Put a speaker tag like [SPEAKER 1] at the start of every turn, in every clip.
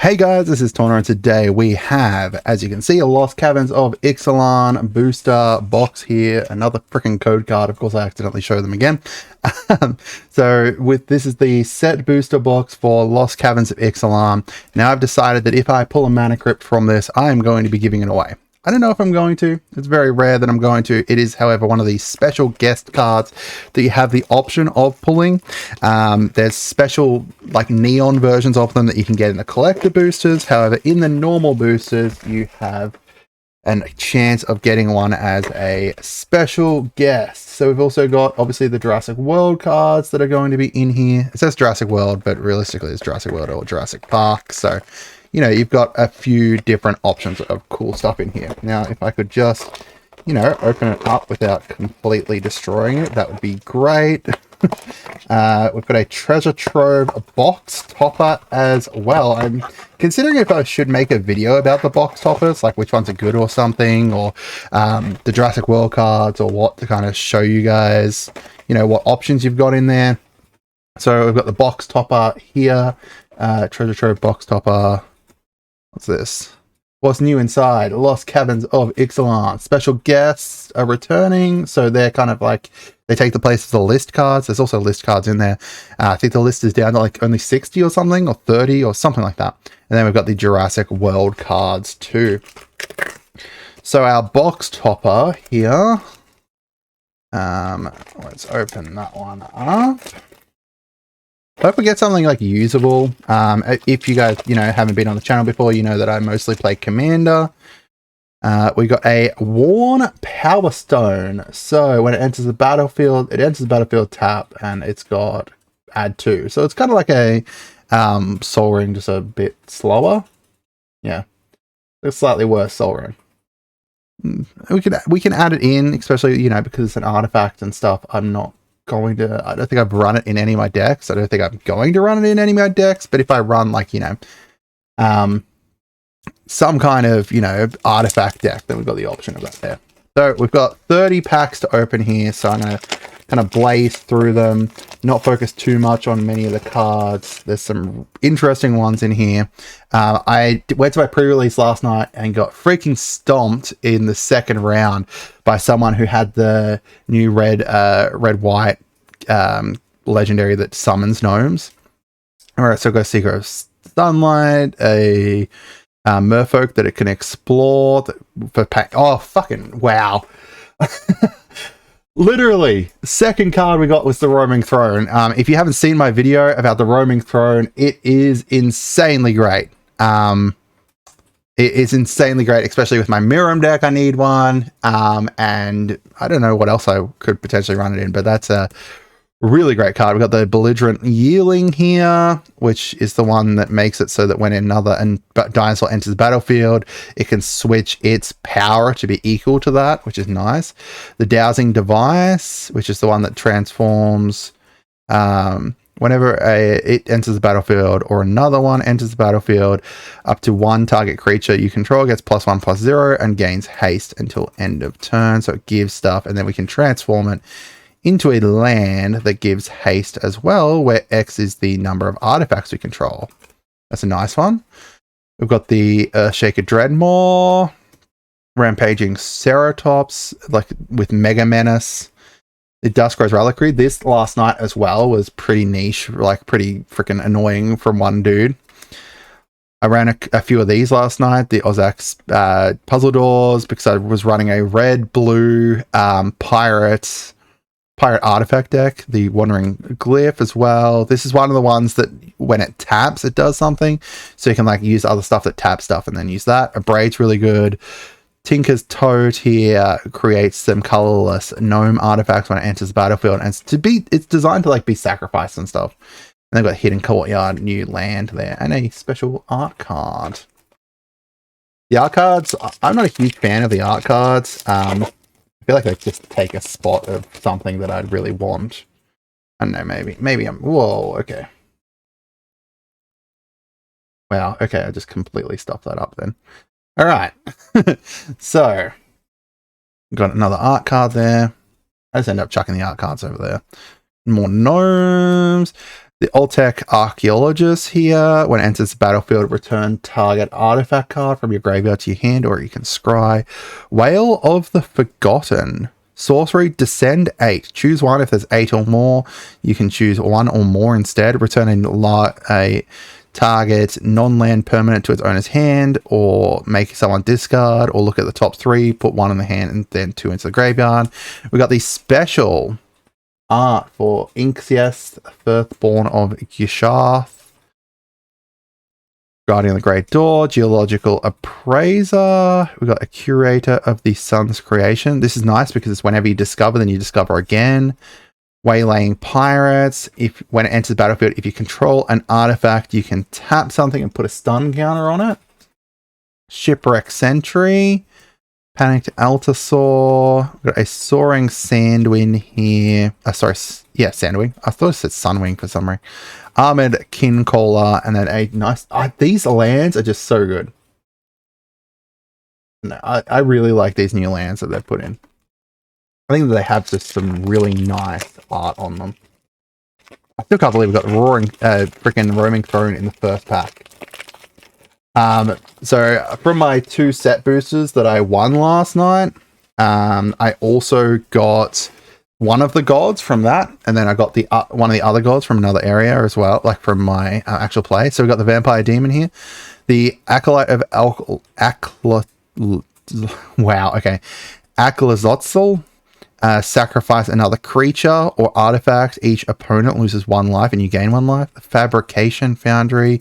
[SPEAKER 1] Hey guys, this is Torno, and today we have, as you can see, a Lost Caverns of Ixalan booster box here. Another freaking code card. Of course, I accidentally show them again. This is the set booster box for Lost Caverns of Ixalan. Now I've decided that if I pull a mana crypt from this, I am going to be giving it away. I don't know if I'm going to. It's very rare that I'm going to. It is, however, one of these special guest cards that you have the option of pulling. There's special, like, neon versions of them that you can get in the collector boosters. However, in the normal boosters, you have a chance of getting one as a special guest. So we've also got, obviously, the Jurassic World cards that are going to be in here. It says Jurassic World, but realistically, it's Jurassic World or Jurassic Park. So, you know, you've got a few different options of cool stuff in here. Now, if I could just, you know, open it up without completely destroying it, that would be great. We've got a treasure trove box topper as well. I'm considering if I should make a video about the box toppers, like which ones are good or something, or the Jurassic World cards, or what, to kind of show you guys, you know, what options you've got in there. So we've got the box topper here, treasure trove box topper. What's this? What's new inside? Lost Caverns of Ixalan. Special guests are returning, so they're kind of like, they take the place of the list cards. There's also list cards in there. I think the list is down to like only 60 or something, or 30 or something like that. And then we've got the Jurassic World cards too. So our box topper here. Let's open that one up. Hope we get something like usable. If you guys, you know, haven't been on the channel before, you know that I mostly play Commander. We got a Worn Power Stone. So when it enters the battlefield, it enters the battlefield tap, and it's got add 2. So it's kind of like a Soul Ring, just a bit slower. Yeah, it's slightly worse Soul Ring. We can add it in, especially, you know, because it's an artifact and stuff. I don't think I've run it in any of my decks. I don't think I'm going to run it in any of my decks, but if I run, like, you know, some kind of, you know, artifact deck, then we've got the option of that there. So we've got 30 packs to open here, so I'm going to kind of blaze through them, not focus too much on many of the cards. There's some interesting ones in here. I went to my pre-release last night and got freaking stomped in the second round by someone who had the new red-white legendary that summons gnomes. Alright, so I've got Seeker of Sunlight, a merfolk that it can explore for pack. Oh, fucking wow. Literally, second card we got was the Roaming Throne. If you haven't seen my video about the Roaming Throne, it is insanely great. It is insanely great, especially with my Miram deck. I need one. And I don't know what else I could potentially run it in, but that's a really great card. We've got the Belligerent Yearling here, which is the one that makes it so that when another dinosaur enters the battlefield, it can switch its power to be equal to that, which is nice. The Dowsing Device, which is the one that transforms whenever it enters the battlefield or another one enters the battlefield, up to one target creature you control gets +1/+0 and gains haste until end of turn. So it gives stuff, and then we can transform it into a land that gives haste as well, where X is the number of artifacts we control. That's a nice one. We've got the Earthshaker Dreadmaw, Rampaging Ceratops, like with Mega Menace. The Duskrise Reliquary. This last night as well was pretty niche, like pretty freaking annoying from one dude. I ran a few of these last night, the Ozak's Puzzle Doors, because I was running a red-blue pirate artifact deck, the Wandering Glyph as well. This is one of the ones that when it taps, it does something. So you can like use other stuff that taps stuff and then use that. Abrade's really good. Tinker's Toad here creates some colorless gnome artifacts when it enters the battlefield, and it's designed to like be sacrificed and stuff. And they've got Hidden Courtyard, new land there, and a special art card. The art cards, I'm not a huge fan of the art cards. I feel like they just take a spot of something that I'd really want. I don't know, maybe I'm, whoa, okay. Wow, okay, I just completely stuffed that up then. All right, so got another art card there. I just end up chucking the art cards over there. More gnomes. The Oltec Archaeologist here. When it enters the battlefield, return target artifact card from your graveyard to your hand, or you can scry. Whale of the Forgotten. Sorcery, descend 8. Choose one if there's 8 or more. You can choose 1 or more instead. Returning a target non-land permanent to its owner's hand, or make someone discard, or look at the top 3, put 1 in the hand and then 2 into the graveyard. We got the special art for Inxias, Firstborn of Gisharth, Guardian of the Great Door, Geological Appraiser. We got a Curator of the Sun's Creation. This is nice because it's whenever you discover, then you discover again. Waylaying Pirates. When it enters the battlefield, if you control an artifact, you can tap something and put a stun counter on it. Shipwreck Sentry. Panicked Altasaur. We've got a Soaring Sandwing here. Sandwing. I thought it said Sunwing for some reason. Armored Kincaller, and then a nice... these lands are just so good. No, I really like these new lands that they've put in. I think that they have just some really nice art on them. I still can't believe we got freaking Roaming Throne in the first pack. So from my 2 set boosters that I won last night, I also got one of the gods from that, and then I got the one of the other gods from another area as well, like from my actual play. So we got the Vampire Demon here, the Acolyte of Aklazotzel. Sacrifice another creature or artifact. Each opponent loses 1 life and you gain 1 life. Fabrication Foundry.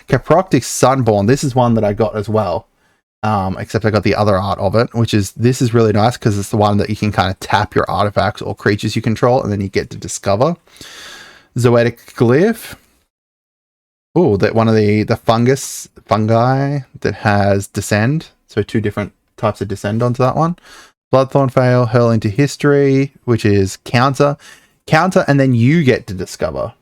[SPEAKER 1] Caproctic Sunborn. This is one that I got as well. Except I got the other art of it, this is really nice because it's the one that you can kind of tap your artifacts or creatures you control and then you get to discover. Zoetic Glyph. Oh, that one of the fungi that has Descend. So 2 different types of Descend onto that one. Bloodthorn Fail, Hurl into History, which is counter, and then you get to discover.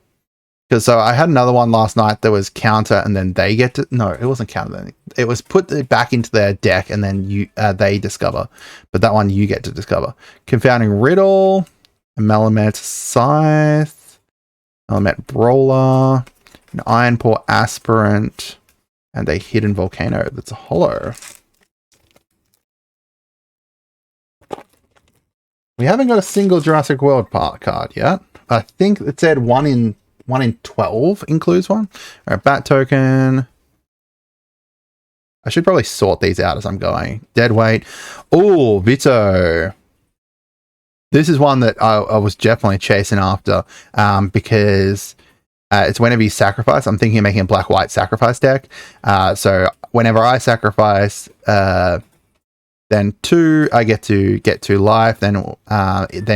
[SPEAKER 1] Because so I had another one last night that was counter, and then they get to... No, it wasn't counter. It was put back into their deck, and then they discover. But that one you get to discover. Confounding Riddle, a Melamet Scythe, Melamet Brawler, an Ironpaw Aspirant, and a Hidden Volcano that's a hollow. We haven't got a single Jurassic World card yet. I think it said 1 in 12 includes one. All right, Bat Token. I should probably sort these out as I'm going. Deadweight. Oh, Vito. This is one that I was definitely chasing after because it's whenever you sacrifice. I'm thinking of making a black-white sacrifice deck. So whenever I sacrifice... then 2, I get to get 2 life. Then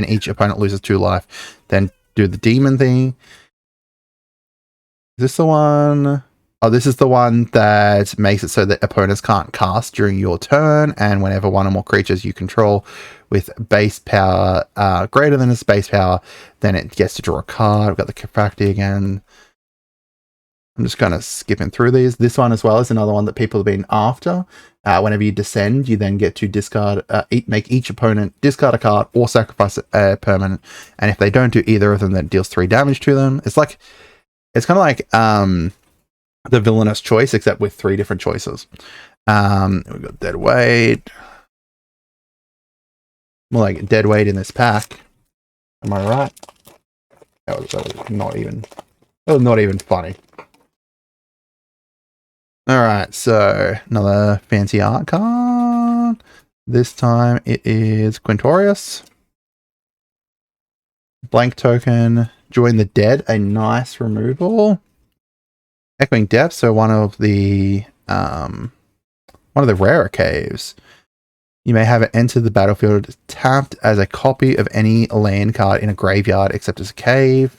[SPEAKER 1] each opponent loses 2 life. Then do the demon thing. Is this the one? Oh, this is the one that makes it so that opponents can't cast during your turn. And whenever 1 or more creatures you control with base power greater than its base power, then it gets to draw a card. We've got the Capracti again. I'm just kind of skipping through these. This one as well is another one that people have been after. Whenever you descend, you then get to discard, make each opponent discard a card or sacrifice a permanent. And if they don't do either of them, that deals 3 damage to them. It's kind of like the Villainous Choice, except with 3 different choices. We've got Deadweight. More like Deadweight in this pack. Am I right? That was not even funny. Alright, so another fancy art card. This time it is Quintorius. Blank token, Join the Dead, a nice removal. Echoing Depths, so one of the rarer caves. You may have it enter the battlefield tapped as a copy of any land card in a graveyard except as a cave.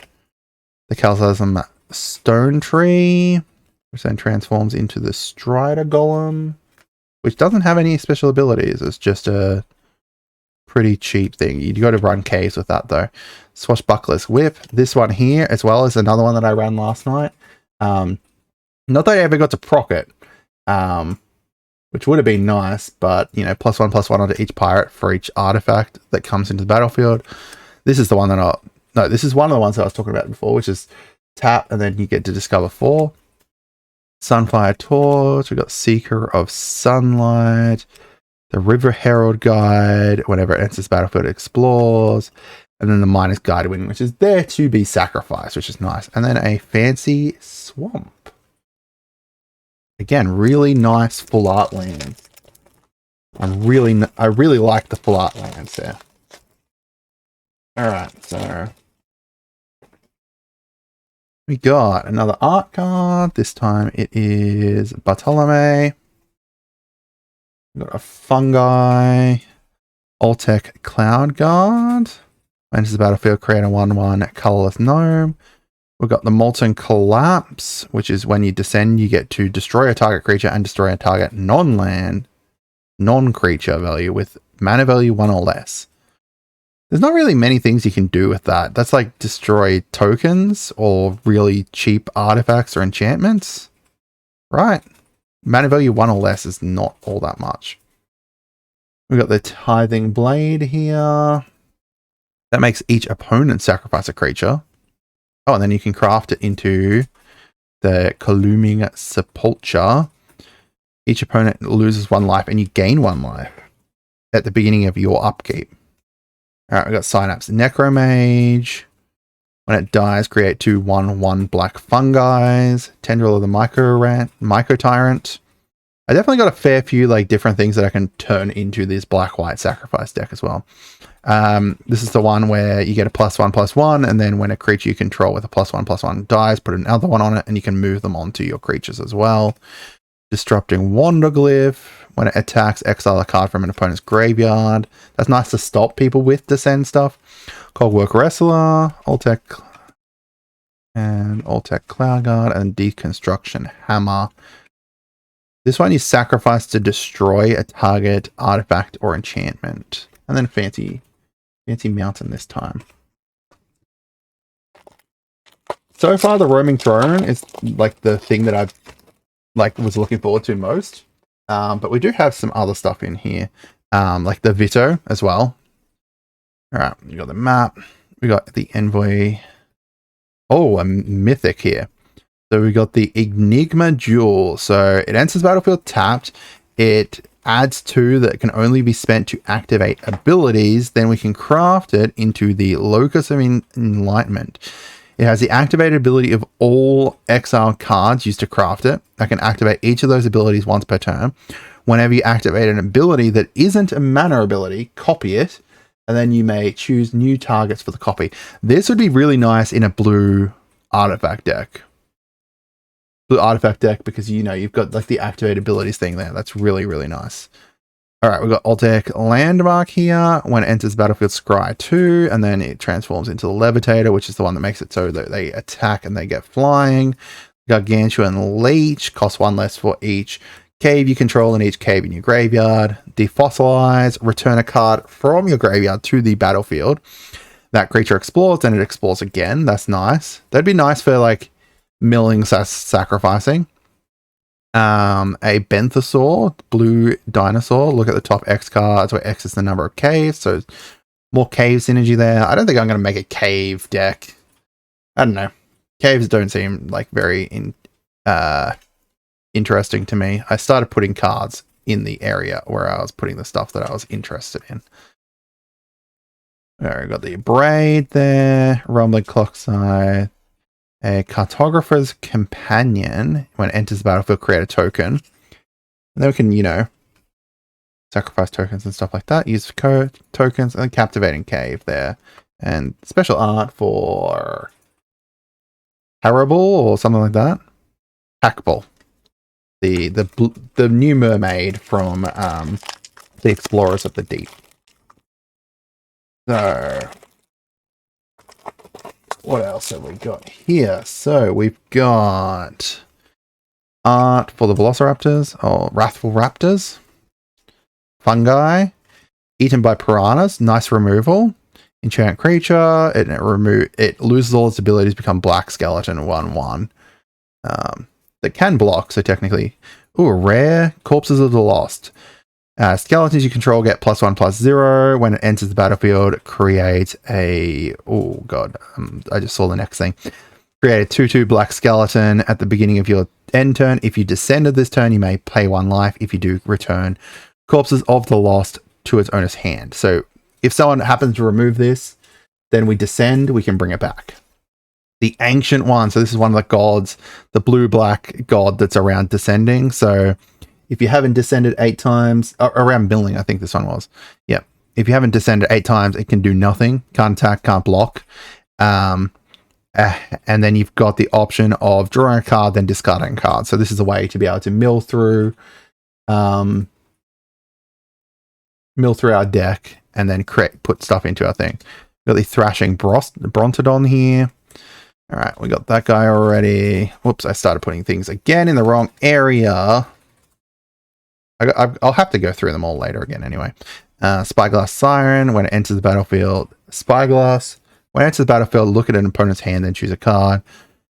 [SPEAKER 1] The Calzasm Stone Tree, which then transforms into the Strider Golem, which doesn't have any special abilities. It's just a pretty cheap thing. You got to run caves with that though. Swashbuckler's Whip. This one here, as well as another one that I ran last night. Not that I ever got to proc it, which would have been nice, but you know, +1/+1 onto each pirate for each artifact that comes into the battlefield. This is the one that this is one of the ones that I was talking about before, which is tap, and then you get to discover 4. Sunfire Torch, we've got Seeker of Sunlight, the River Herald Guide, whenever it enters battlefield, it explores, and then the Miner's Guidewing, which is there to be sacrificed, which is nice. And then a Fancy Swamp. Again, really nice full art lands. I really like the full art lands there. Alright, so we got another art card. This time it is Bartolome. We got a Fungi, Oltec Cloud Guard. Enters the battlefield, create a 1/1 colorless gnome. We've got the Molten Collapse, which is when you descend, you get to destroy a target creature and destroy a target non-land, non-creature value with mana value 1 or less. There's not really many things you can do with that. That's like destroy tokens or really cheap artifacts or enchantments, right? Mana value 1 or less is not all that much. We've got the Tithing Blade here. That makes each opponent sacrifice a creature. Oh, and then you can craft it into the Colluming Sepulture. Each opponent loses 1 life and you gain 1 life at the beginning of your upkeep. Alright, we've got Synapse Necromage. When it dies, create 2 1/1 black fungi. Tendril of the Myco Tyrant. I definitely got a fair few like different things that I can turn into this black-white sacrifice deck as well. This is the one where you get a +1/+1, and then when a creature you control with a +1/+1 dies, put another one on it, and you can move them onto your creatures as well. Disrupting Wanderglyph. When it attacks, exile a card from an opponent's graveyard. That's nice to stop people with descend stuff. Cogwork Wrestler, Oltec Cloud Guard, and Deconstruction Hammer. This one you sacrifice to destroy a target artifact or enchantment. And then Fancy Mountain this time. So far, the Roaming Throne is like the thing that I've was looking forward to most. But we do have some other stuff in here, like the Vito as well. All right, you got the map. We got the Envoy. Oh, a mythic here. So we got the Enigma Jewel. So it enters battlefield tapped. It adds 2 that can only be spent to activate abilities. Then we can craft it into the Locus of Enlightenment. It has the activated ability of all exiled cards used to craft it. I can activate each of those abilities once per turn. Whenever you activate an ability that isn't a mana ability, copy it, and then you may choose new targets for the copy. This would be really nice in a blue artifact deck. Blue artifact deck, because you've got like the activated abilities thing there. That's really, really nice. Alright, we've got Oltec Landmark here. When it enters battlefield, scry 2, and then it transforms into the Levitator, which is the one that makes it so that they attack and they get flying. Gargantuan Leech, costs 1 less for each cave you control in each cave in your graveyard. Defossilize, return a card from your graveyard to the battlefield. That creature explores, and it explores again. That's nice. That'd be nice for like milling sacrificing. A Benthsaur, blue dinosaur. Look at the top X cards, where X is the number of caves, so more cave synergy there. I don't think I'm going to make a cave deck. I don't know. Caves don't seem like very interesting to me. I started putting cards in the area where I was putting the stuff that I was interested in. Alright, got the Braid there, Rumbling Clockside. A Cartographer's Companion. When it enters the battlefield, create a token. And then we can, sacrifice tokens and stuff like that. Use tokens, and Captivating Cave there. And special art for Harrible or something like that. Hackball. The new mermaid from the Explorers of the Deep. So what else have we got here? So we've got art for the Velociraptors, or Wrathful Raptors. Fungi. Eaten by Piranhas. Nice removal. Enchant creature. It loses all its abilities, become black skeleton 1/1. That can block, so technically. Ooh, rare. Corpses of the Lost. Skeletons you control get +1/+0. When it enters the battlefield, create a... Oh, God. I just saw the next thing. Create a 2/2 black skeleton at the beginning of your end turn. If you descended this turn, you may pay 1 life. If you do, return corpses of the lost to its owner's hand. So if someone happens to remove this, then we descend, we can bring it back. The ancient one, so this is one of the gods, the blue-black god that's around descending. So if you haven't descended 8 times, around milling, I think this one was. Yep. If you haven't descended 8 times, it can do nothing. Can't attack, can't block. And then you've got the option of drawing a card, then discarding a card. So this is a way to be able to mill through our deck and then put stuff into our thing. We've got the Thrashing Brontodon here. All right, we got that guy already. Whoops, I started putting things again in the wrong area. I'll have to go through them all later again anyway. Spyglass Siren, when it enters the battlefield. Spyglass. When it enters the battlefield, look at an opponent's hand, then choose a card.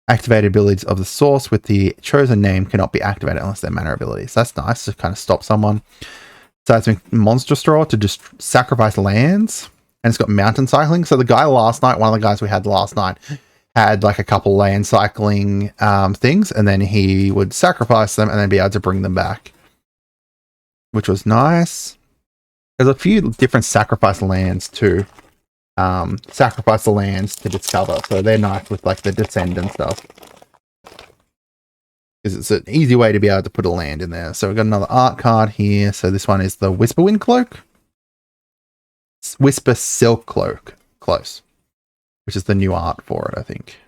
[SPEAKER 1] Activated abilities of the source with the chosen name cannot be activated unless they're mana abilities. That's nice to kind of stop someone. Seismic Monster Straw to just sacrifice lands. And it's got mountain cycling. So the guy last night, one of the guys we had last night, had like a couple land cycling things. And then he would sacrifice them and then be able to bring them back, which was nice. There's a few different sacrifice lands too. Sacrifice the lands to discover, so they're nice with like the descend and stuff, because it's an easy way to be able to put a land in there. So we've got another art card here. So this one is the Whisperwind Cloak, Whisper Silk Cloak, close, which is the new art for it, I think.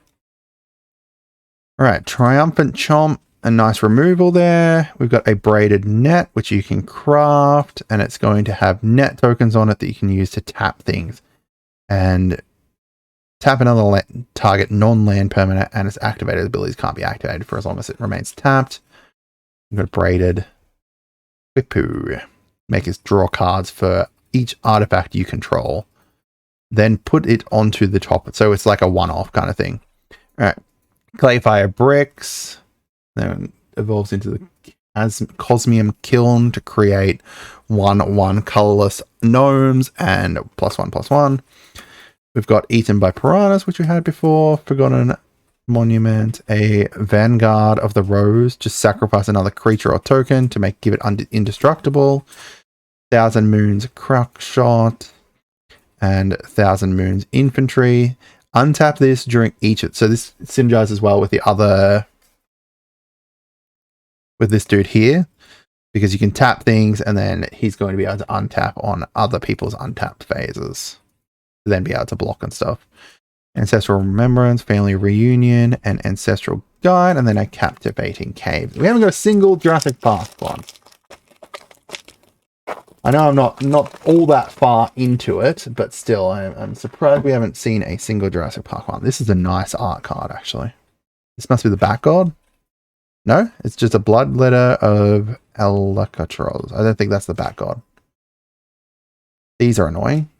[SPEAKER 1] All right, Triumphant Chomp, a nice removal there. We've got a Braided Net, which you can craft, and it's going to have net tokens on it that you can use to tap things. And tap another target non-land permanent, and its activated abilities can't be activated for as long as it remains tapped. We've got Braided Whipoo. Make us draw cards for each artifact you control. Then put it onto the top. So it's like a one-off kind of thing. All right. Clayfire Bricks. Then evolves into the Cosmium Kiln to create 1/1 colorless gnomes and +1/+1. We've got Eaten by Piranhas, which we had before. Forgotten Monument, a Vanguard of the Rose. Just sacrifice another creature or token to give it indestructible. 1,000 Moons Crack Shot and 1,000 Moons Infantry. Untap this during each. So this synergizes well with the other, with this dude here, because you can tap things and then he's going to be able to untap on other people's untapped phases to then be able to block and stuff. Ancestral Remembrance, Family Reunion, and Ancestral Guide, and then a Captivating Cave. We haven't got a single Jurassic Park one. I know I'm not all that far into it, but still, I'm surprised we haven't seen a single Jurassic Park one. This is a nice art card, actually. This must be the Bat God. No, it's just a blood letter of Alcatraz. I don't think that's the Bat God. These are annoying.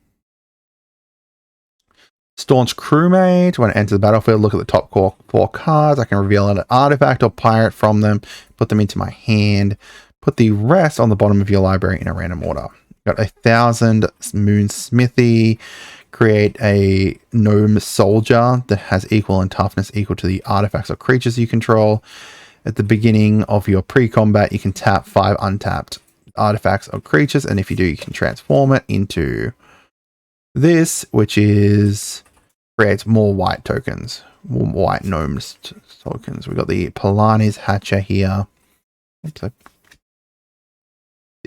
[SPEAKER 1] Staunch Crewmate. When it enters the battlefield, look at the top 4 cards. I can reveal an artifact or pirate from them, put them into my hand, put the rest on the bottom of your library in a random order. Got 1,000 Moon Smithy. Create a gnome soldier that has equal in toughness equal to the artifacts or creatures you control. At the beginning of your pre-combat, you can tap 5 untapped artifacts or creatures, and if you do, you can transform it into this, which is creates more white tokens, more white gnomes tokens. We've got the Polani's Hatcher here. The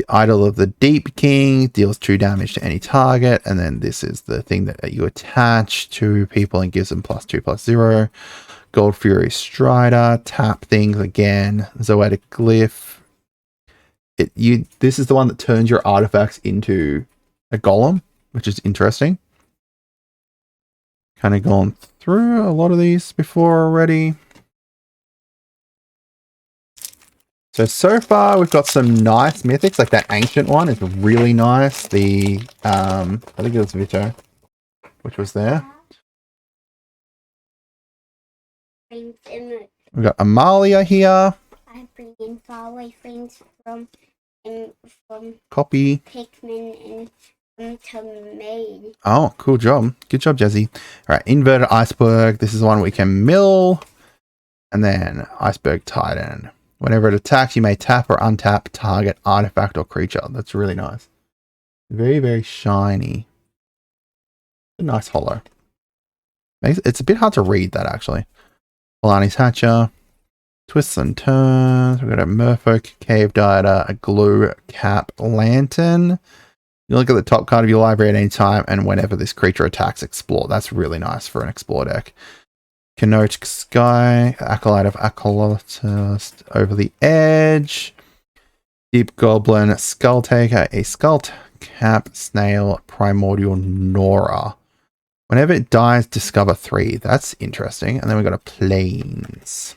[SPEAKER 1] Idol of the Deep King deals 2 damage to any target, and then this is the thing that you attach to people and gives them +2/+0. Gold Fury Strider, tap things again. Zoetic Glyph. This is the one that turns your artifacts into a golem, which is interesting. Kind of gone through a lot of these before already. So far we've got some nice mythics, like that ancient one is really nice. The I think it was Vito, which was there. We've got Amalia here.
[SPEAKER 2] I bring in faraway friends from
[SPEAKER 1] Copy.
[SPEAKER 2] Pikmin and To me.
[SPEAKER 1] Oh, cool job. Good job, Jesse. All right, inverted iceberg. This is one we can mill. And then iceberg titan. Whenever it attacks, you may tap or untap target artifact or creature. That's really nice. Very, very shiny. A nice hollow. It's a bit hard to read that, actually. Polani's Hatcher. Twists and turns. We've got a Merfolk, Cave Dieter, a Glue Cap Lantern. You look at the top card of your library at any time, and whenever this creature attacks, explore. That's really nice for an explore deck. Kenotic Sky, Acolyte of Acolytist, Over the Edge. Deep Goblin, Skull Taker, a Skull Cap Snail, Primordial Nora. Whenever it dies, discover 3. That's interesting. And then we've got a Plains.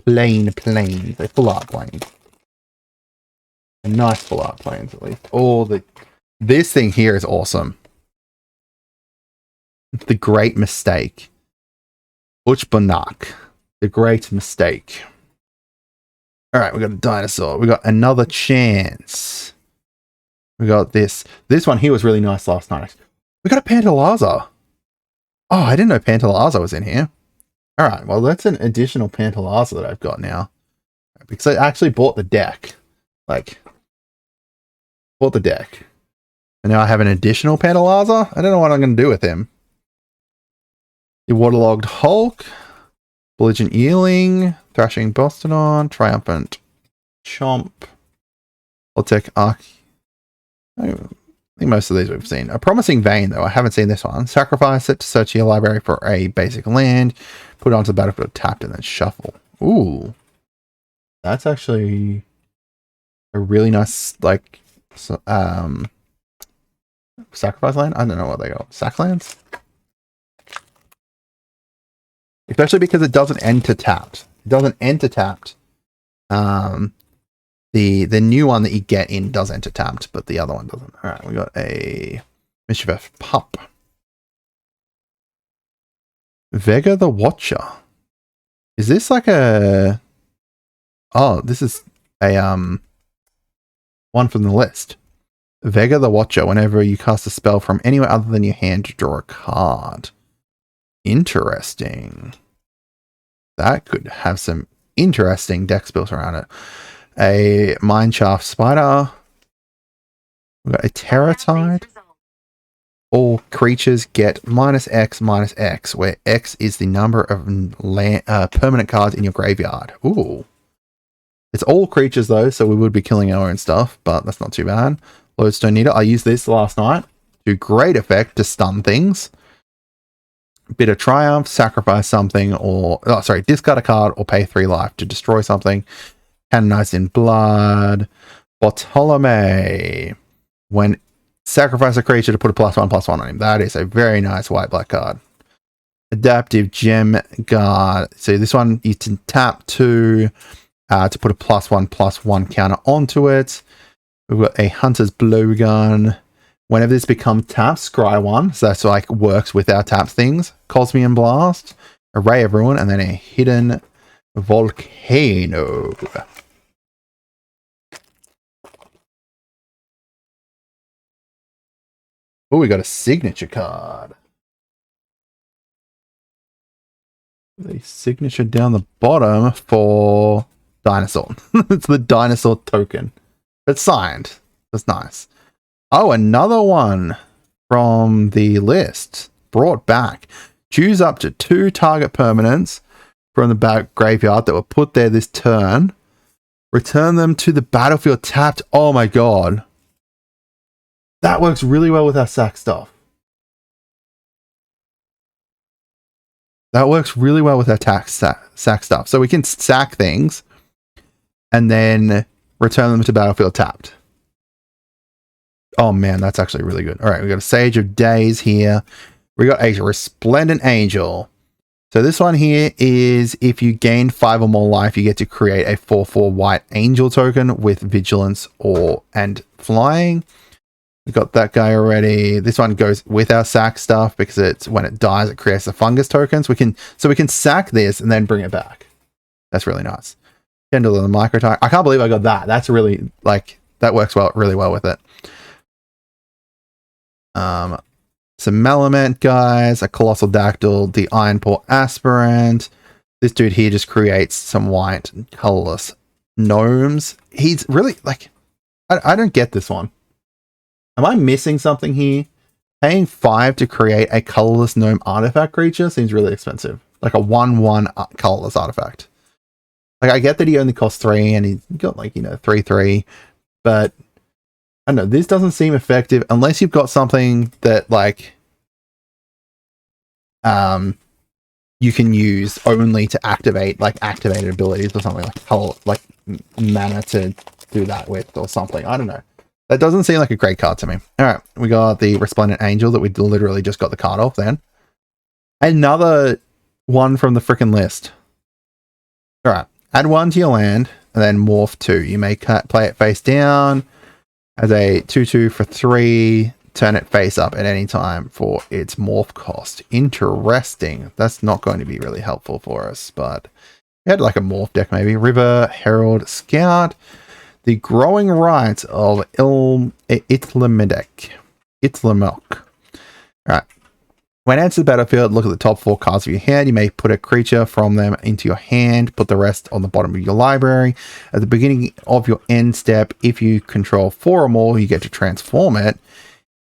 [SPEAKER 1] Plains. A full art plains. A nice full art plains, at least. This thing here is awesome. The Great Mistake. Uchbanak. The Great Mistake. Alright, we got a dinosaur. We got another chance. We got this. This one here was really nice last night. We got a Pantalaza. Oh, I didn't know Pantalaza was in here. Alright, well that's an additional Pantalaza that I've got now. Because I actually bought the deck. Bought the deck. And now I have an additional Pantalaza? I don't know what I'm going to do with him. The Waterlogged Hulk. Belligerent Eeling. Thrashing Bostodon. Triumphant Chomp. Voltec Arc. I think most of these we've seen. A Promising Vein, though. I haven't seen this one. Sacrifice it to search your library for a basic land. Put it onto the battlefield tapped and then shuffle. Ooh. That's actually a really nice, sacrifice land? I don't know what they call. Sack lands? Especially because it doesn't enter tapped. It doesn't enter tapped. The new one that you get in does enter tapped, but the other one doesn't. Alright, we got a Mischievous Pup. Vega the Watcher. Is this like a... Oh, this is a one from the list. Vega the Watcher. Whenever you cast a spell from anywhere other than your hand, draw a card. Interesting. That could have some interesting deck spells around it. A Mineshaft Spider. We've got a Terratide. All creatures get -X, where X is the number of permanent cards in your graveyard. Ooh. It's all creatures though, so we would be killing our own stuff, but that's not too bad. Lodestone Eater. I used this last night to great effect to stun things. Bit of Triumph, sacrifice something, or discard a card or pay 3 life to destroy something. Canonized in Blood. Bartolome. When sacrifice a creature to put a +1/+1 on him. That is a very nice white-black card. Adaptive Gem Guard. So this one you can tap to put a +1/+1 counter onto it. We've got a Hunter's Blowgun. Whenever this becomes tapped, scry 1. So that's like works with our tap things. Cosmian Blast, Array of Ruin, and then a Hidden Volcano. Oh, we got a signature card. The signature down the bottom for Dinosaur. It's the Dinosaur token. It's signed. That's nice. Oh, another one from the list. Brought back. Choose up to 2 target permanents from the graveyard that were put there this turn. Return them to the battlefield tapped. Oh my god. That works really well with our sack stuff. That works really well with our sack stuff. So we can sack things and then return them to battlefield tapped. Oh man, that's actually really good. All right, we got a Sage of Days here. We got a Resplendent Angel. So this one here is if you gain 5 or more life, you get to create a 4/4 white angel token with vigilance and flying. We got that guy already. This one goes with our sack stuff because it's when it dies, it creates the fungus tokens. We can sack this and then bring it back. That's really nice. Kendall and the Microtire. I can't believe I got that. That's really that works really well with it. Some element guys, a colossal dactyl, the iron paw aspirant. This dude here just creates some white colorless gnomes. He's really like, I don't get this one. Am I missing something here? Paying 5 to create a colorless gnome artifact creature seems really expensive. Like a 1/1 colorless artifact. Like I get that he only costs 3 and he's got like, 3/3, but I don't know, this doesn't seem effective unless you've got something that like you can use only to activate like activated abilities or something like color, like mana to do that with or something. I don't know. That doesn't seem like a great card to me. All right, we got the Resplendent Angel that we literally just got the card off then. Another one from the freaking list. All right, add 1 to your land and then morph 2. You may play it face down as a 2/2 for 3. Turn it face up at any time for its morph cost. Interesting. That's not going to be really helpful for us, but we had like a morph deck maybe. River, Herald, Scout. The Growing Rites of Itlamok. Alright. When it enters the battlefield, look at the top 4 cards of your hand. You may put a creature from them into your hand. Put the rest on the bottom of your library. At the beginning of your end step, if you control 4 or more, you get to transform it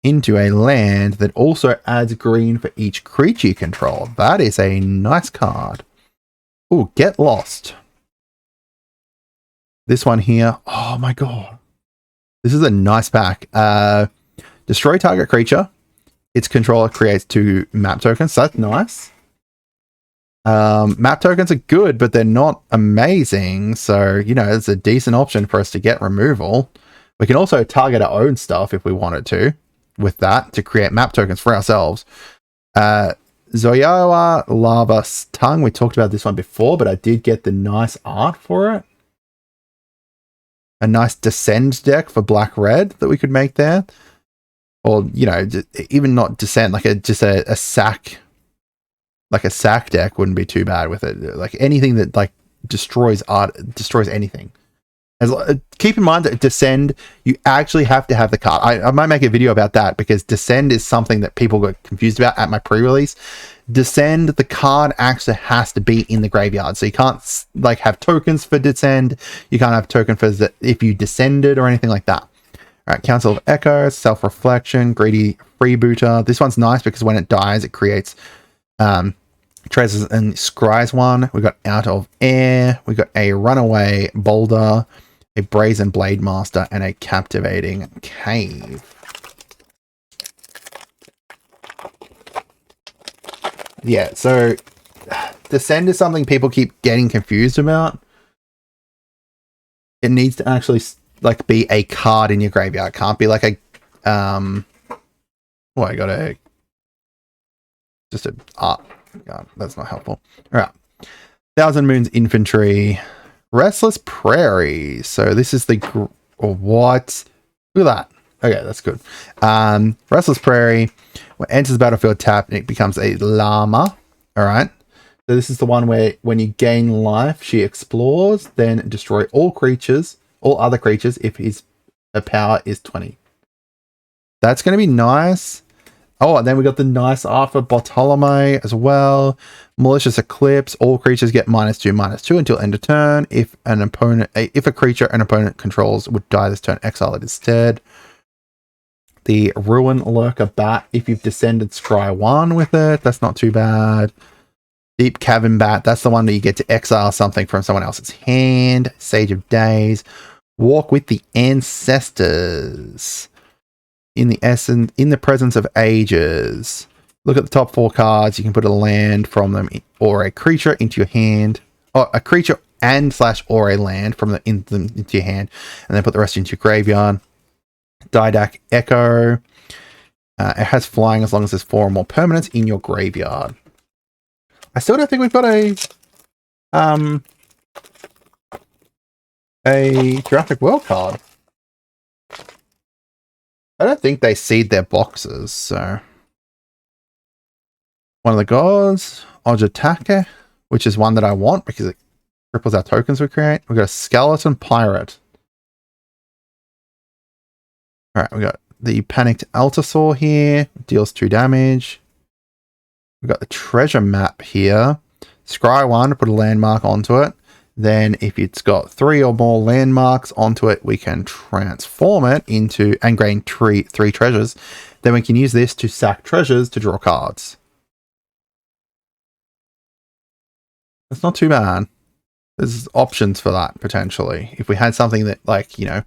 [SPEAKER 1] into a land that also adds green for each creature you control. That is a nice card. Oh, Get Lost. This one here. Oh my god. This is a nice pack. Destroy target creature. Its controller creates 2 map tokens. That's nice. Map tokens are good, but they're not amazing. So, it's a decent option for us to get removal. We can also target our own stuff if we wanted to with that to create map tokens for ourselves. Zoyawa Lava's Tongue. We talked about this one before, but I did get the nice art for it. A nice Descend deck for black-red that we could make there. Or, even not Descend, like just a sack. Like a sack deck wouldn't be too bad with it. Like anything that like destroys anything. Keep in mind that Descend, you actually have to have the card. I might make a video about that because Descend is something that people got confused about at my pre-release. Descend, the card actually has to be in the graveyard. So you can't like have tokens for Descend. You can't have token for if you descended or anything like that. All right, Council of Echoes, Self-Reflection, Greedy Freebooter. This one's nice because when it dies, it creates treasures and scries one. We got Out of Air. We got a Runaway Boulder, a Brazen Blade Master, and a Captivating Cave. Yeah, so Descend is something people keep getting confused about. It needs to actually like be a card in your graveyard. It can't be like a I got a just a God, that's not helpful. All right, Thousand Moons Infantry, Restless Prairie. So this is the what? Look at that. Okay, that's good. Restless Prairie. When it enters the battlefield tap, it becomes a llama. All right. So this is the one where when you gain life, she explores, then destroy all other creatures if his power is 20. That's going to be nice. Oh, and then we got the nice art for Bartolome as well. Malicious Eclipse. All creatures get -2/-2 until end of turn. If a creature an opponent controls would die this turn, exile it instead. The Ruin Lurker Bat. If you've descended, scry 1 with it. That's not too bad. Deep Cavern Bat. That's the one that you get to exile something from someone else's hand. Sage of Days. Walk with the Ancestors. In the presence of ages. Look at the top 4 cards. You can put a land from them or a creature into your hand. Or a creature and/or a land from into your hand. And then put the rest into your graveyard. Didac Echo. It has flying as long as there's 4 or more permanents in your graveyard. I still don't think we've got a Jurassic World card. I don't think they seed their boxes, so. One of the gods, Ojatake, which is one that I want because it triples our tokens we create. We've got a Skeleton Pirate. Alright, we got the Panicked Altasaur here, deals 2 damage. We've got the treasure map here. Scry 1, put a landmark onto it. Then if it's got 3 or more landmarks onto it, we can transform it into and gain 3 treasures. Then we can use this to sack treasures to draw cards. That's not too bad. There's options for that potentially. If we had something that, like, you know,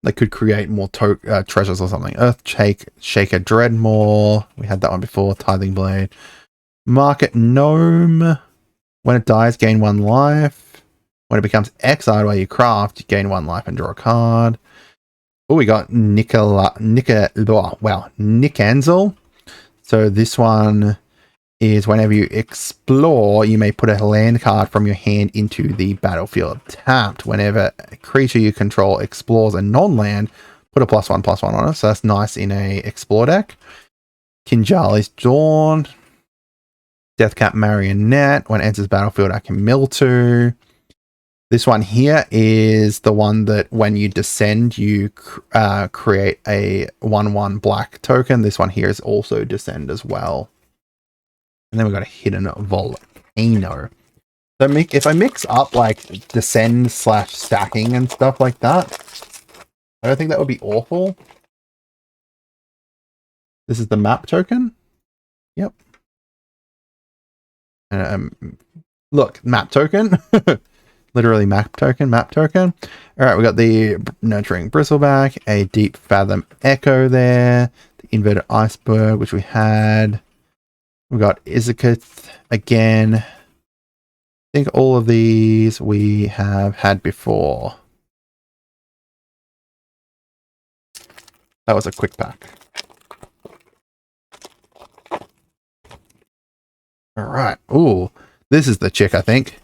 [SPEAKER 1] that could create more treasures or something. Earth Shaker Dreadmore. We had that one before. Tithing Blade. Market Gnome. When it dies, gain 1 life. When it becomes exiled while you craft, you gain 1 life and draw a card. Oh, we got Nikanzel. So this one is whenever you explore, you may put a land card from your hand into the battlefield tapped. Whenever a creature you control explores a non-land, put a +1/+1 on it. So that's nice in a explore deck. Kinjali's Dawn. Deathcap Marionette. When it enters battlefield, I can mill 2. This one here is the one that when you descend, you create a 1/1 black token. This one here is also descend as well. And then we've got a hidden volcano. So if I mix up like descend / stacking and stuff like that, I don't think that would be awful. This is the map token. Yep. Look, map token. Literally map token. All right, we got the Nurturing Bristleback, a Deep Fathom Echo there, the Inverted Iceberg, which we had. We got Izakith again. I think all of these we have had before. That was a quick pack. All right. Ooh, this is the chick, I think.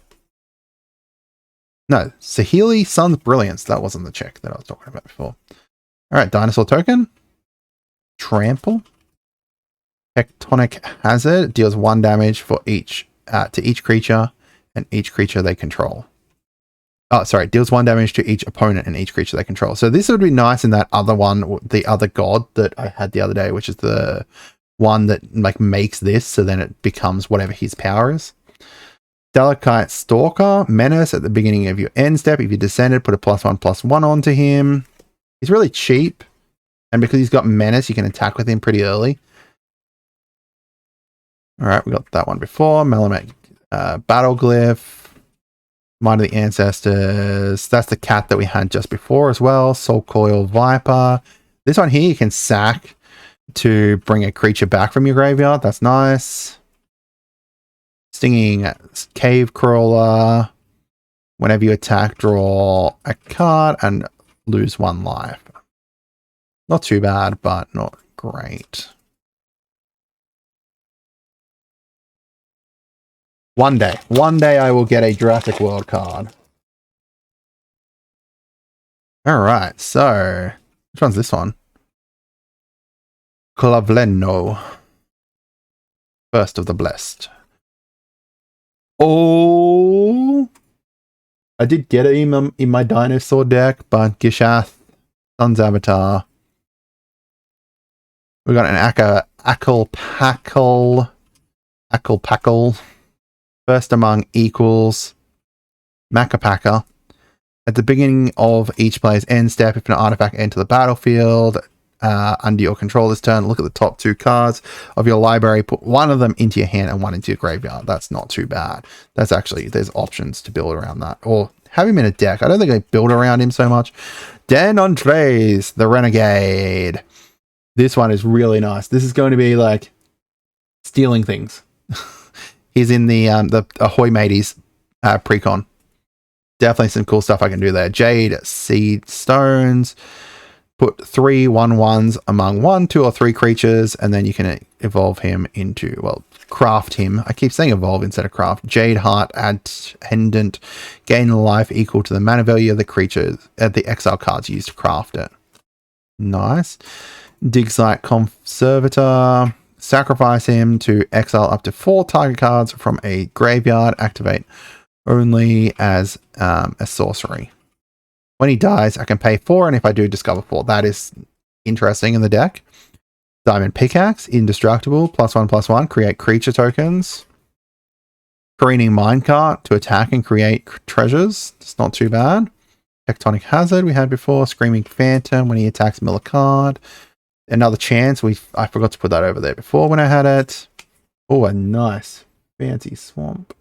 [SPEAKER 1] No, Sahili Sun's Brilliance. That wasn't the chick that I was talking about before. All right, Dinosaur Token. Trample. Tectonic Hazard deals 1 damage for each to each creature and each creature they control. Oh, sorry, deals 1 damage to each opponent and each creature they control. So this would be nice in that other one, the other god that I had the other day, which is the one that like makes this, so then it becomes whatever his power is. Delicate Stalker, Menace at the beginning of your end step. If you descended, put a +1/+1 onto him. He's really cheap, and because he's got Menace, you can attack with him pretty early. All right, we got that one before. Melamet Battle Glyph. Mind of the Ancestors. That's the cat that we had just before as well. Soul Coil Viper. This one here you can sack to bring a creature back from your graveyard. That's nice. Stinging Cave Crawler. Whenever you attack, draw a card and lose 1 life. Not too bad, but not great. One day I will get a Jurassic World card. All right, so which one's this one? Clavleno. First of the Blessed. Oh, I did get it in my dinosaur deck, but Gishath, Sun's Avatar. We got an Ackle Packle. First among equals. Macapaka. At the beginning of each player's end step, if an artifact enters the battlefield under your control this turn, look at the top 2 cards of your library, put 1 of them into your hand and 1 into your graveyard. That's not too bad. That's actually, there's options to build around that. Or have him in a deck. I don't think I build around him so much. Dan Andres, the Renegade. This one is really nice. This is going to be like stealing things. He's in the Ahoy Mateys precon. Definitely some cool stuff I can do there. Jade Seed Stones. Put 3 1/1s among 1, 2, or 3 creatures, and then you can evolve him into, well, craft him. I keep saying evolve instead of craft. Jade Heart Attendant. Gain life equal to the mana value of the creatures at the exile cards used to craft it. Nice. Digsite Conservator. Sacrifice him to exile up to 4 target cards from a graveyard. Activate only as a sorcery. When he dies, I can pay 4, and if I do, discover 4. That is interesting in the deck. Diamond Pickaxe, indestructible, +1/+1, create creature tokens. Careening Minecart to attack and create treasures. It's not too bad. Tectonic Hazard we had before. Screaming Phantom when he attacks, mill a card. Another Chance. I forgot to put that over there before when I had it. Oh, a nice fancy swamp.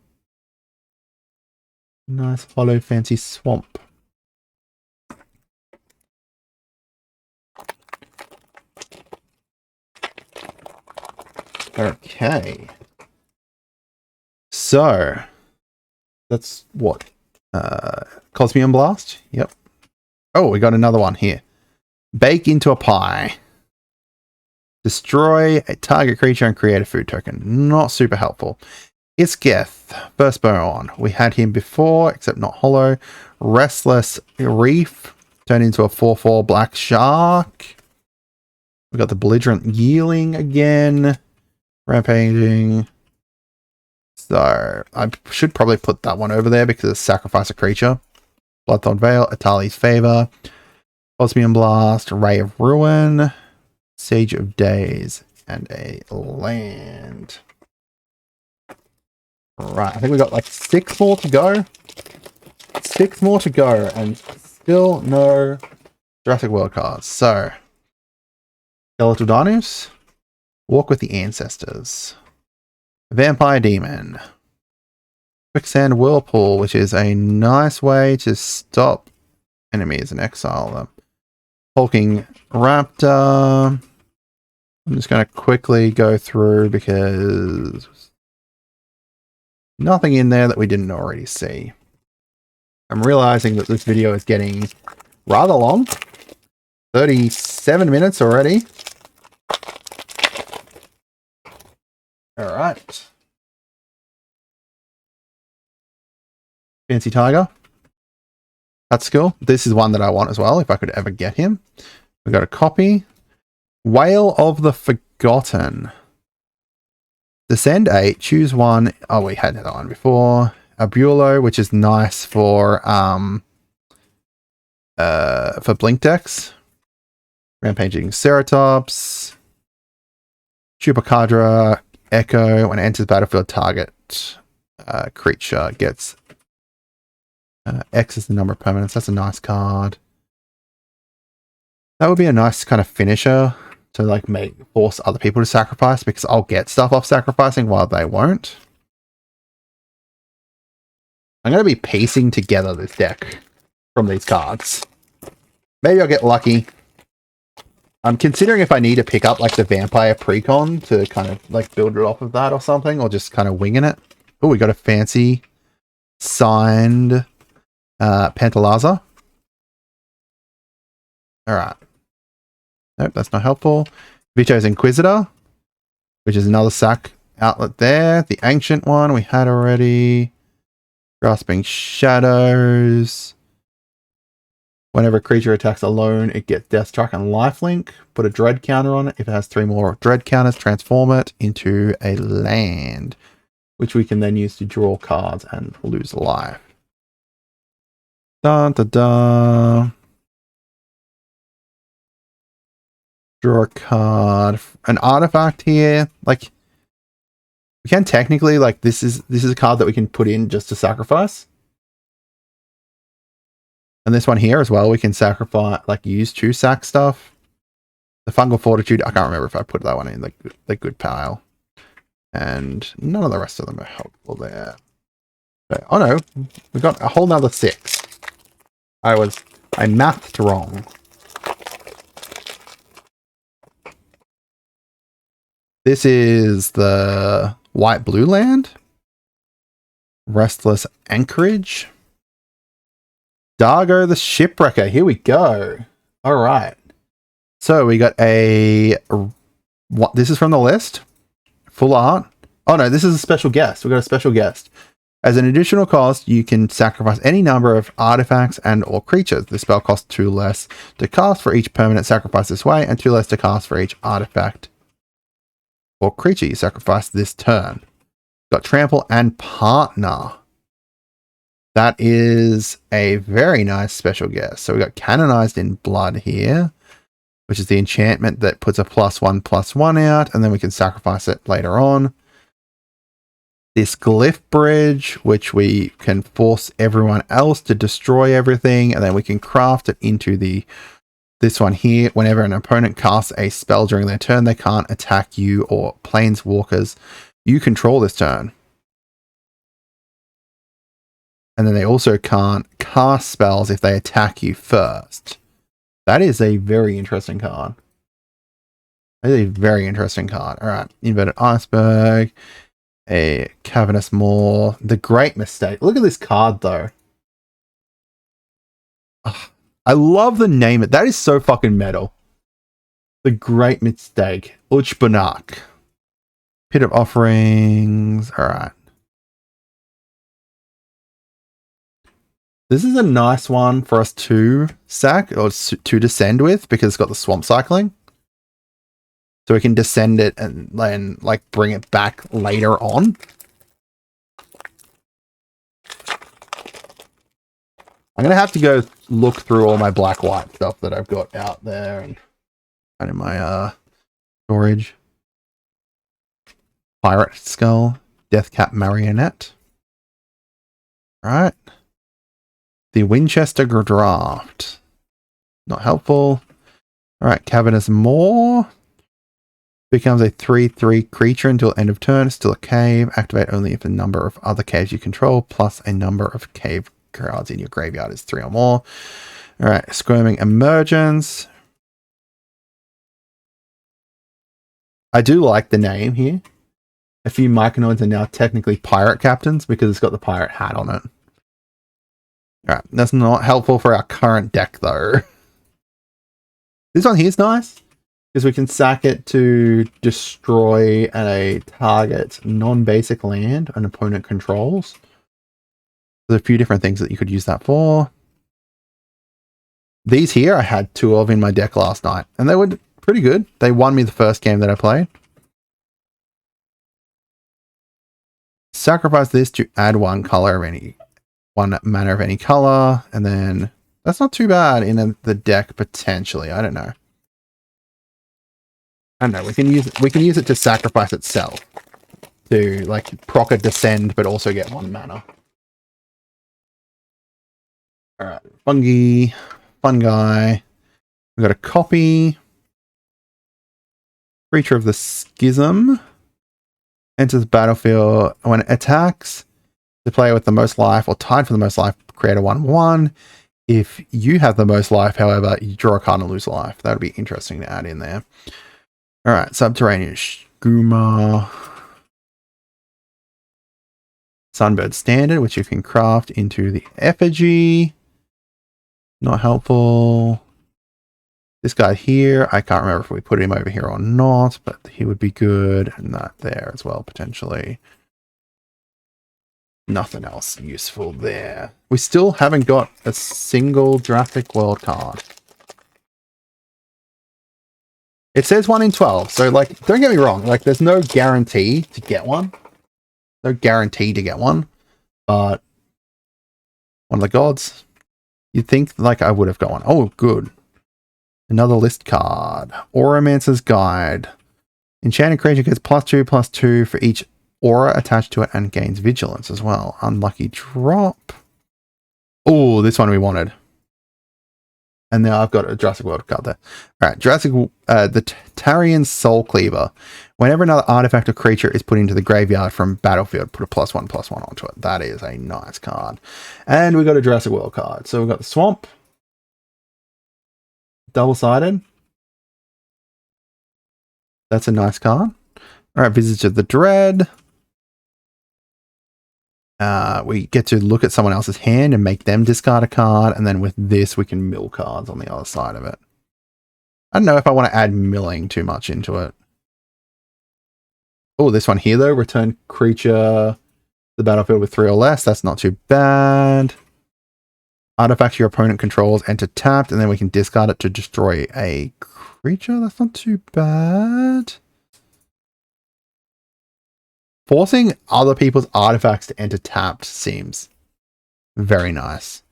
[SPEAKER 1] Nice hollow fancy swamp. Okay. So that's what? Cosmium Blast? Yep. Oh, we got another one here. Bake into a pie. Destroy a target creature and create a food token. Not super helpful. Isketh, Firstborn. We had him before, except not hollow. Restless Reef. Turned into a 4/4 black shark. We got the Belligerent Yearling again. Rampaging. So I should probably put that one over there because it's sacrifice a creature. Bloodthorn Veil, Atali's Favor, Osmium Blast, Ray of Ruin, Sage of Days, and a land. Right, I think we got like 6 more to go. 6 more to go, and still no Jurassic World cards. So, Skeletal Dinos, Walk with the Ancestors, Vampire Demon, Quicksand Whirlpool, which is a nice way to stop enemies and exile them. Hulking Raptor. I'm just going to quickly go through because nothing in there that we didn't already see. I'm realizing that this video is getting rather long. 37 minutes already. All right. Fancy Tiger. That's cool. This is one that I want as well, if I could ever get him. We got a copy. Whale of the Forgotten. Descend 8, choose 1. Oh, we had that one before. A Buelow, which is nice for blink decks. Rampaging Ceratops. Chupacabra Echo. When it enters battlefield, target creature gets X is the number of permanents. That's a nice card. That would be a nice kind of finisher to like force other people to sacrifice, because I'll get stuff off sacrificing while they won't. I'm going to be piecing together this deck from these cards. Maybe I'll get lucky. I'm considering if I need to pick up like the Vampire Precon to kind of like build it off of that or something, or just kind of winging it. Oh, we got a fancy signed Pantalaza. Alright. Nope, that's not helpful. Vito's Inquisitor, which is another sack outlet there. The ancient one we had already. Grasping Shadows. Whenever a creature attacks alone, it gets Deathstrike and Lifelink. Put a Dread counter on it. If it has 3 more Dread counters, transform it into a land, which we can then use to draw cards and lose life. Dun, dun, dun. Draw a card. An artifact here. Like, we can technically, like, this is a card that we can put in just to sacrifice. And this one here as well, we can sacrifice, like, use to sack stuff. The Fungal Fortitude, I can't remember if I put that one in the good pile. And none of the rest of them are helpful there. So, oh no, we got a whole nother 6. I mathed wrong. This is the white-blue land. Restless Anchorage. Dargo the Shipwrecker. Here we go. All right. So we got what? This is from the list. Full art. Oh no, this is a special guest. We got a special guest. As an additional cost, you can sacrifice any number of artifacts and or creatures. The spell costs 2 less to cast for each permanent sacrifice this way, and 2 less to cast for each artifact or creature you sacrifice this turn. Got Trample and Partner. That is a very nice special guest. So we got Canonized in Blood here, which is the enchantment that puts a +1/+1 out, and then we can sacrifice it later on. This Glyph Bridge, which we can force everyone else to destroy everything, and then we can craft it into this one here. Whenever an opponent casts a spell during their turn, they can't attack you or planeswalkers you control this turn. And then they also can't cast spells if they attack you first. That is a very interesting card. That is a very interesting card. All right. Inverted Iceberg. A Cavernous Maw. The Great Mistake. Look at this card, though. Ugh, I love the name. That is so fucking metal. The Great Mistake. Uchbanak. Pit of Offerings. All right. This is a nice one for us to sack or to descend with because it's got the swamp cycling. So we can descend it and then like bring it back later on. I'm going to have to go look through all my black-white stuff that I've got out there and in my storage. Pirate Skull. Deathcap Marionette. All right. The Winchester Draft. Not helpful. Alright, Cavernous Maw. Becomes a 3/3 creature until end of turn. Still a cave. Activate only if the number of other caves you control plus a number of cave cards in your graveyard is 3 or more. Alright, Squirming Emergence. I do like the name here. A few Myconoids are now technically pirate captains because it's got the pirate hat on it. Alright, that's not helpful for our current deck, though. This one here's nice, because we can sack it to destroy a target non-basic land an opponent controls. There's a few different things that you could use that for. These here I had 2 of in my deck last night, and they were pretty good. They won me the first game that I played. Sacrifice this to add 1 color of any... 1 mana of any color, and then that's not too bad in the deck potentially. I don't know. We can use it to sacrifice itself to like proc a descend, but also get 1 mana. All right, fungi. We got a copy. Creature of the Schism enters the battlefield when it attacks. The player with the most life or tied for the most life, create a 1/1. If you have the most life, however, you draw a card and lose a life. That would be interesting to add in there. All right, Subterranean Skooma. Sunbird Standard, which you can craft into the effigy. Not helpful. This guy here, I can't remember if we put him over here or not, but he would be good. And that there as well, potentially. Nothing else useful there. We still haven't got a single Jurassic World card. It says 1 in 12, so like, don't get me wrong, like there's no guarantee to get one. No guarantee to get one, but one of the gods. You'd think like I would have got one. Oh, good. Another list card. Auramancer's Guide. Enchanted creature gets +2/+2 for each aura attached to it and gains vigilance as well. Unlucky drop. Oh, this one we wanted. And now I've got a Jurassic World card there. Alright, the Tarian Soul Cleaver. Whenever another artifact or creature is put into the graveyard from battlefield, put a +1/+1 onto it. That is a nice card. And we got a Jurassic World card. So we've got the Swamp. Double-sided. That's a nice card. Alright, Visage of the Dread. We get to look at someone else's hand and make them discard a card, and then with this we can mill cards on the other side of it. I don't know if I want to add milling too much into it. Oh, this one here though, return creature to the battlefield with 3 or less. That's not too bad. Artifact your opponent controls enter tapped, and then we can discard it to destroy a creature. That's not too bad. Forcing other people's artifacts to enter tapped seems Very nice.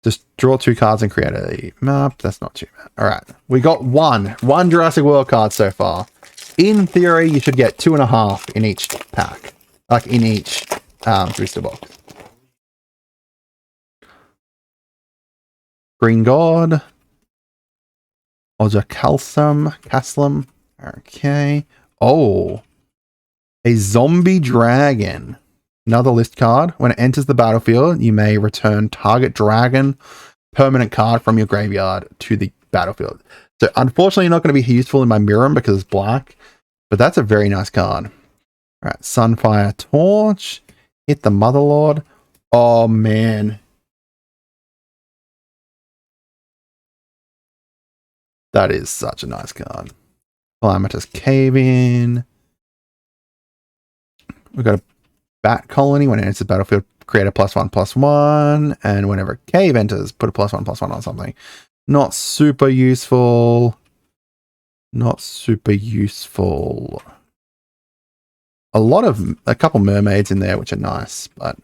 [SPEAKER 1] Just draw 2 cards and create a map. That's not too bad. All right. We got one Jurassic World card so far. In theory, you should get 2.5 in each pack. Like in each booster box. Green God. Oja Caslam. Okay. Oh. A zombie dragon. Another list card. When it enters the battlefield, you may return target dragon permanent card from your graveyard to the battlefield. So unfortunately, not going to be useful in my Miram because it's black, but that's a very nice card. All right, Sunfire Torch. Hit the Motherlord. Oh, man. That is such a nice card. Calamitous Cave-In. We've got a Bat Colony. When it enters the battlefield, create a +1/+1. And whenever Cave enters, put a +1/+1 on something. Not super useful. Not super useful. A couple mermaids in there, which are nice, but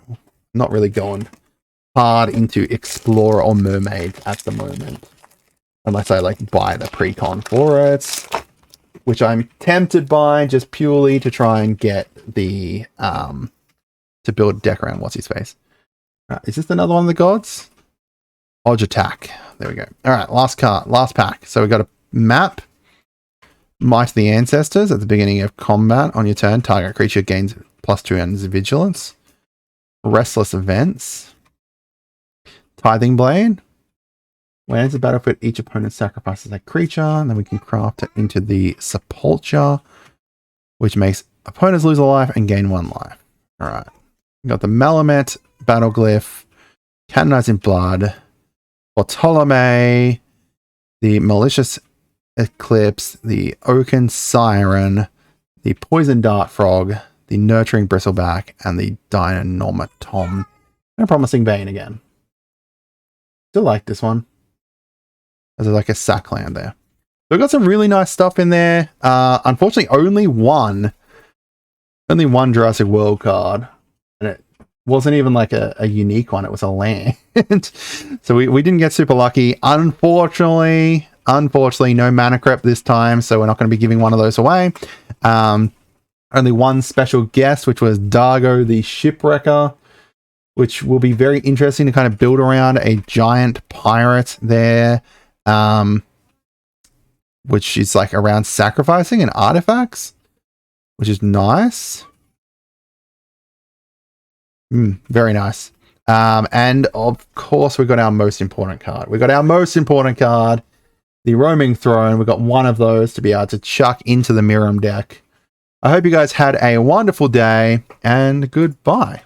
[SPEAKER 1] not really going hard into Explorer or Mermaid at the moment. Unless I like buy the pre-con for it, which I'm tempted by just purely to try and get the to build a deck around what's his face. Is this another one of the gods? Odge Attack. There we go. All right, last card, last pack. So we got a map. Might of the Ancestors. At the beginning of combat on your turn, target creature gains +2 and vigilance. Restless Events. Tithing Blade. When it enters the battlefield, each opponent sacrifices a creature, and then we can craft it into the Sepulture, which makes opponents lose a life and gain 1 life. All right. We got the Malamet Battle Glyph, Canonizing Blood, Bartolome, the Malicious Eclipse, the Oaken Siren, the Poison Dart Frog, the Nurturing Bristleback, and the Dynamaton. And a Promising Bane again. Still like this one. There's like a sack land there. So we've got some really nice stuff in there. Unfortunately, only one Jurassic World card. And it wasn't even like a unique one. It was a land. So we didn't get super lucky. Unfortunately, no Mana Crypt this time. So we're not going to be giving one of those away. Only one special guest, which was Dargo the Shipwrecker, which will be very interesting to kind of build around a giant pirate there. Which is like around sacrificing and artifacts, which is nice. Very nice. And of course, we got our most important card. The Roaming Throne. We got one of those to be able to chuck into the Miram deck. I hope you guys had a wonderful day, and goodbye.